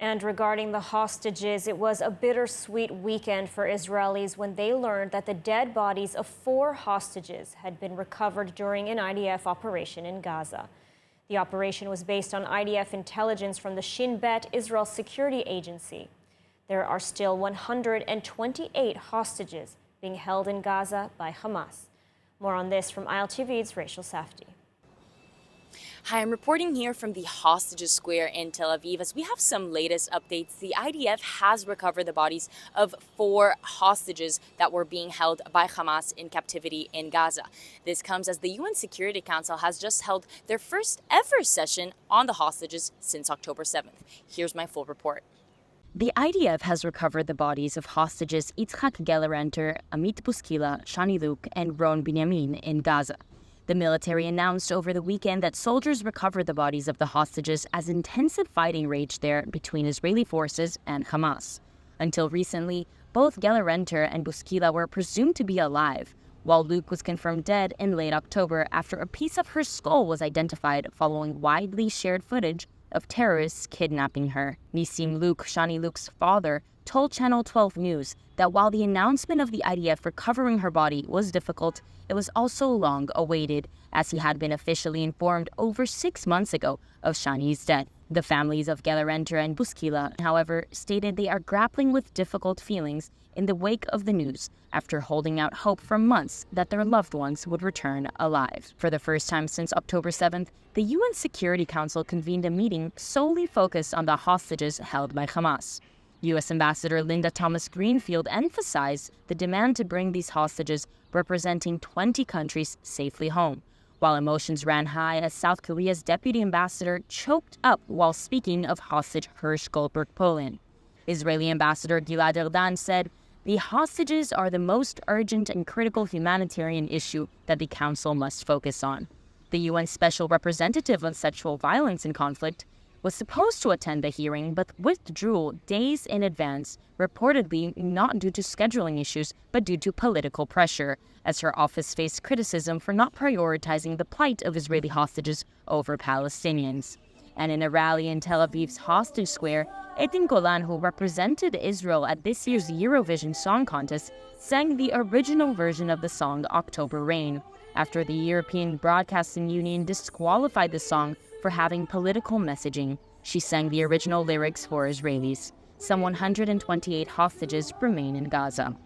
And regarding the hostages, it was a bittersweet weekend for Israelis when they learned that the dead bodies of 4 hostages had been recovered during an IDF operation in Gaza. The operation was based on IDF intelligence from the Shin Bet, Israel's security agency. There are still 128 hostages being held in Gaza by Hamas. More on this from ILTV's Rachel Safdie. Hi, I'm reporting here from the Hostages Square in Tel Aviv. As we have some latest updates, the IDF has recovered the bodies of 4 hostages that were being held by Hamas in captivity in Gaza. This comes as the UN Security Council has just held their first ever session on the hostages since October 7th. Here's my full report. The IDF has recovered the bodies of hostages Itzhak Gellerenter, Amit Buskila, Shani Luke, and Ron Binyamin in Gaza. The military announced over the weekend that soldiers recovered the bodies of the hostages as intensive fighting raged there between Israeli forces and Hamas. Until recently, both Gellerenter and Buskila were presumed to be alive, while Luke was confirmed dead in late October after a piece of her skull was identified following widely shared footage of terrorists kidnapping her. Nisim Luke, Shani Luke's father, told Channel 12 News that while the announcement of the IDF recovering her body was difficult, it was also long awaited, as he had been officially informed over 6 months ago of Shani's death. The families of Gellerenter and Buskila, however, stated they are grappling with difficult feelings in the wake of the news after holding out hope for months that their loved ones would return alive. For the first time since October 7th, the UN Security Council convened a meeting solely focused on the hostages held by Hamas. U.S. Ambassador Linda Thomas-Greenfield emphasized the demand to bring these hostages representing 20 countries safely home, while emotions ran high as South Korea's deputy ambassador choked up while speaking of hostage Hersh Goldberg Polin. Israeli Ambassador Gilad Erdan said, "The hostages are the most urgent and critical humanitarian issue that the Council must focus on." The UN Special Representative on Sexual Violence in Conflict was supposed to attend the hearing but withdrew days in advance, reportedly not due to scheduling issues but due to political pressure, as her office faced criticism for not prioritizing the plight of Israeli hostages over Palestinians. And in a rally in Tel Aviv's Hostage Square, Etin Golan, who represented Israel at this year's Eurovision Song Contest, sang the original version of the song October Rain, after the European Broadcasting Union disqualified the song for having political messaging. She sang the original lyrics for Israelis. Some 128 hostages remain in Gaza.